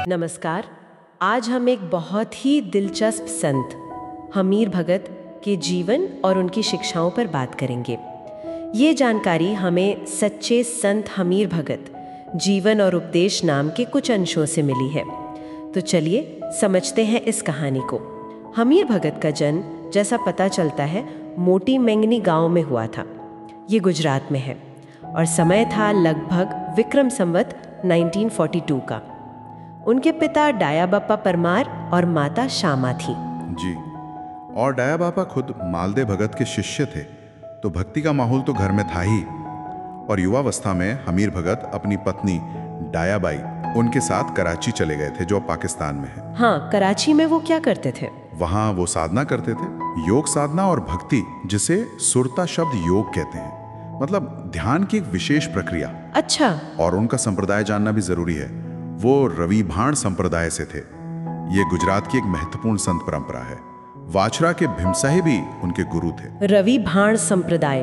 नमस्कार। आज हम एक बहुत ही दिलचस्प संत हमीर भगत के जीवन और उनकी शिक्षाओं पर बात करेंगे। ये जानकारी हमें सच्चे संत हमीर भगत जीवन और उपदेश नाम के कुछ अंशों से मिली है। तो चलिए समझते हैं इस कहानी को। हमीर भगत का जन्म, जैसा पता चलता है, मोटी मेंगनी गांव में हुआ था। ये गुजरात में है और समय था लगभग विक्रम संवत 1942 का। उनके पिता डाया बापा परमार और माता श्यामा थी। जी, और डाया बापा खुद मालदे भगत के शिष्य थे, तो भक्ति का माहौल तो घर में था ही। और युवावस्था में हमीर भगत अपनी पत्नी डायाबाई उनके साथ कराची चले गए थे, जो पाकिस्तान में है। हाँ, कराची में वो क्या करते थे? वहाँ वो साधना करते थे, योग साधना और भक्ति, जिसे सुरता शब्द योग कहते हैं, मतलब ध्यान की एक विशेष प्रक्रिया। अच्छा। और उनका संप्रदाय जानना भी जरूरी है। वो रवि भाण संप्रदाय से थे। ये गुजरात की एक महत्वपूर्ण संत परंपरा है। वाछरा के भीमसाही भी उनके गुरु थे। रवि भाण संप्रदाय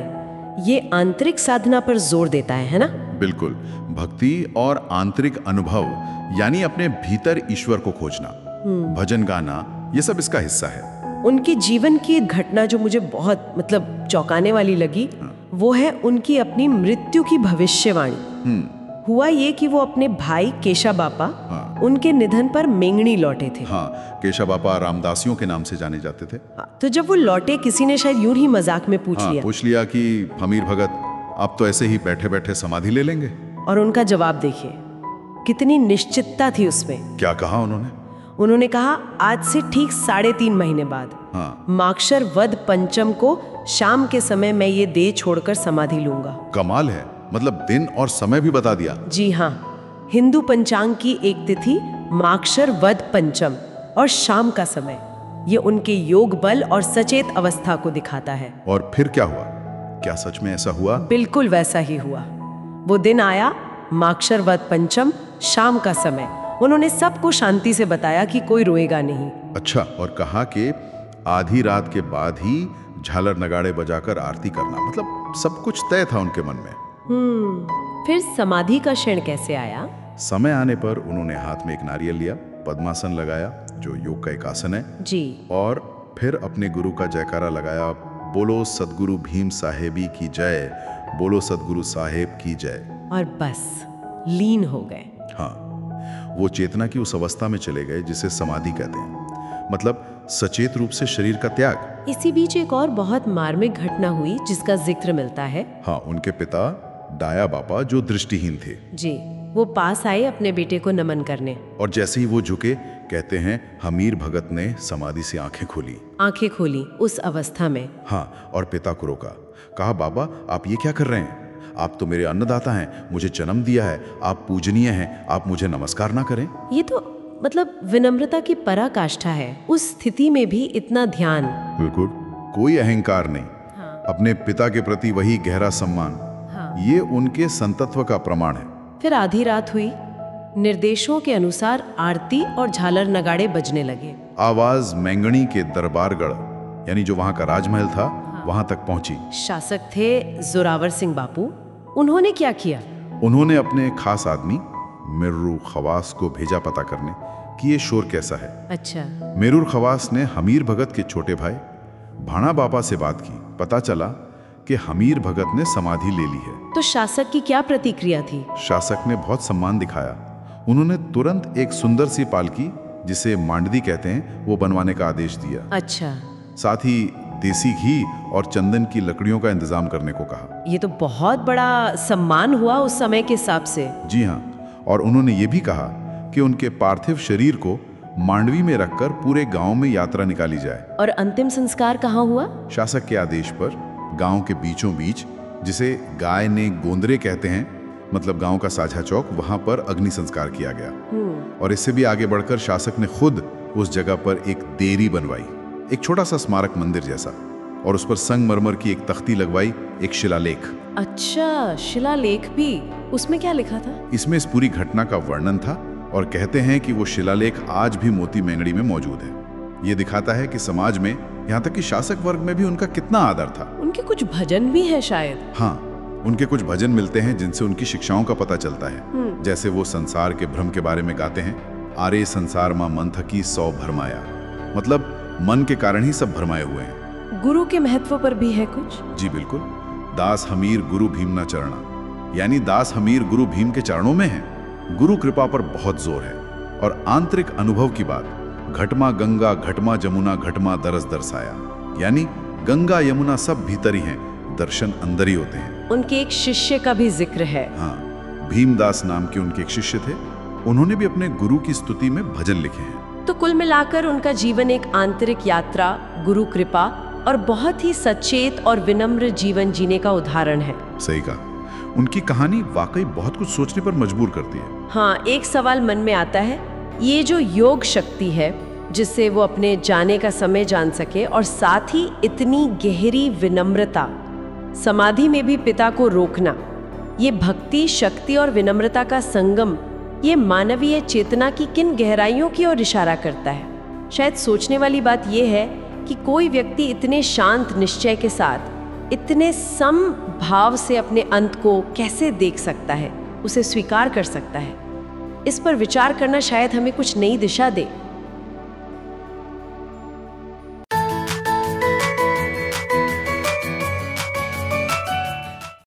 ये आंतरिक साधना पर जोर देता है ना? बिल्कुल, भक्ति और आंतरिक अनुभव, यानी अपने भीतर ईश्वर को खोजना, भजन गाना, ये सब इसका हिस्सा है। उनके जीवन की एक घटना जो मुझे बहुत चौंकाने वाली लगी, वो है उनकी अपनी मृत्यु की भविष्यवाणी। हुआ ये कि वो अपने भाई केशा बापा, उनके निधन पर मेंगनी लौटे थे। हाँ, केशा बापा रामदासियों के नाम से जाने जाते थे। तो जब वो लौटे, किसी ने शायद यूं ही मजाक में पूछ लिया कि हमीर भगत, आप तो ऐसे ही बैठे बैठे समाधि ले लेंगे। और उनका जवाब देखिए, कितनी निश्चितता थी उसमें। क्या कहा उन्होंने कहा, आज से ठीक 3.5 महीने बाद, माक्षर वद पंचम को शाम के समय मैं ये देह छोड़कर समाधि लूंगा। कमाल है, मतलब दिन और समय भी बता दिया। जी हाँ, हिंदू पंचांग की एक तिथि माक्षर वद पंचम और शाम का समय, ये उनके योग बल और सचेत अवस्था को दिखाता है। और फिर क्या हुआ? क्या सच में ऐसा हुआ? बिल्कुल वैसा ही हुआ। वो दिन आया, माक्षर वद पंचम, शाम का समय। उन्होंने सबको शांति से बताया कि कोई रोएगा नहीं। अच्छा, और कहा कि आधी रात के बाद ही झालर नगाड़े बजाकर आरती करना, मतलब सब कुछ तय था उनके मन में। फिर समाधि का क्षण कैसे आया? समय आने पर उन्होंने हाथ में एक नारियल लिया, पद्मासन लगाया, जो योग का एक आसन है जी, और फिर अपने गुरु का जयकारा लगाया, बोलो सदगुरु भीम साहेबी की जय, बोलो सदगुरु साहेब की जय। और बस लीन हो गए। हाँ, वो चेतना की उस अवस्था में चले गए जिसे समाधि कहते हैं, मतलब सचेत रूप से शरीर का त्याग। इसी बीच एक और बहुत मार्मिक घटना हुई जिसका जिक्र मिलता है। हाँ, उनके पिता डाया बापा, जो दृष्टिहीन थे जी, वो पास आए अपने बेटे को नमन करने, और जैसे ही वो झुके, कहते हैं हमीर भगत ने समाधि से आंखें खोली उस अवस्था में। हाँ, और पिता को रोका, कहा, बाबा आप ये क्या कर रहे हैं? आप तो मेरे अन्नदाता हैं, मुझे जन्म दिया है, आप पूजनीय हैं, आप मुझे नमस्कार ना करें। ये तो विनम्रता की पराकाष्ठा है। उस स्थिति में भी इतना ध्यान। बिल्कुल, कोई अहंकार नहीं। हाँ। अपने पिता के प्रति वही गहरा सम्मान। हाँ। ये उनके संतत्व का प्रमाण है। फिर आधी रात हुई, निर्देशों के अनुसार आरती और झालर नगाड़े बजने लगे। आवाज मेंगनी के दरबारगढ़, यानी जो वहां का राजमहल था, वहां तक पहुंची। शासक थे जोरावर सिंह बापू। उन्होंने क्या किया? उन्होंने अपने खास आदमी मिर्रू खवास को भेजा पता करने कि ये शोर कैसा है। अच्छा। मिर्रू खवास ने हमीर भगत के छोटे भाई भाणा बापा से बात की। पता चला कि हमीर भगत ने समाधि ले ली है। तो शासक की क्या प्रतिक्रिया थी? शासक ने बहुत सम्मान दिखाया। उन्होंने तुरंत एक सुंदर सी पालकी, जिसे मांडदी कहते हैं, वो बनवाने का आदेश दिया। अच्छा। साथ ही देसी घी और चंदन की लकड़ियों का इंतजाम करने को कहा। ये तो बहुत बड़ा सम्मान हुआ उस समय के हिसाब से। जी हाँ, और उन्होंने ये भी कहा कि उनके पार्थिव शरीर को मांडवी में रखकर पूरे गांव में यात्रा निकाली जाए। और अंतिम संस्कार कहाँ हुआ? शासक के आदेश पर गांव के बीचों बीच, जिसे गाय ने गोंदरे कहते हैं, मतलब गांव का साझा चौक, वहां पर अग्नि संस्कार किया गया। और इससे भी आगे बढ़कर शासक ने खुद उस जगह पर एक देरी बनवाई, एक छोटा सा स्मारक मंदिर जैसा, और उस पर संगमरमर की एक तख्ती लगवाई, एक शिलालेख। अच्छा, शिलालेख भी? उसमें क्या लिखा था? इसमें इस पूरी घटना का वर्णन था, और कहते हैं कि वो शिलालेख आज भी मोती मेंगड़ी में मौजूद है। ये दिखाता है कि समाज में, यहाँ तक कि शासक वर्ग में भी उनका कितना आदर था। उनके कुछ भजन भी हैं शायद। हाँ, उनके कुछ भजन मिलते हैं जिनसे उनकी शिक्षाओं का पता चलता है। जैसे वो संसार के भ्रम के बारे में गाते हैं, आरे संसार मां मन थकी 100 भरमाया, मतलब मन के कारण ही सब भरमाए हुए हैं। गुरु के महत्व पर भी है कुछ? जी बिल्कुल। दास हमीर गुरु भीम न चरणा, यानी दास हमीर गुरु भीम के चरणों में है। गुरु कृपा पर बहुत जोर है। और आंतरिक अनुभव की बात, घटमा गंगा घटमा जमुना घटमा दरस दरसाया, यानी गंगा यमुना सब भीतर ही हैं, दर्शन अंदर ही होते हैं। उनके एक शिष्य का भी जिक्र है। हाँ, भीमदास नाम के उनके एक शिष्य थे। उन्होंने भी अपने गुरु की स्तुति में भजन लिखे हैं। तो कुल मिलाकर उनका जीवन एक आंतरिक यात्रा, गुरु कृपा और बहुत ही सचेत और विनम्र जीवन जीने का उदाहरण है। सही कहा। उनकी कहानी वाकई बहुत कुछ सोचने पर मजबूर करती है। हाँ, एक सवाल मन में आता है, ये जो योग शक्ति है जिससे वो अपने जाने का समय जान सके और साथ ही इतनी गहरी विनम्रता, समाधि में भी पिता को रोकना, ये भक्ति, शक्ति और विनम्रता का संगम, ये मानवीय चेतना की किन गहराइयों की ओर इशारा करता है? शायद सोचने वाली बात यह है कि कोई व्यक्ति इतने शांत निश्चय के साथ, इतने सम भाव से अपने अंत को कैसे देख सकता है, उसे स्वीकार कर सकता है। इस पर विचार करना शायद हमें कुछ नई दिशा दे।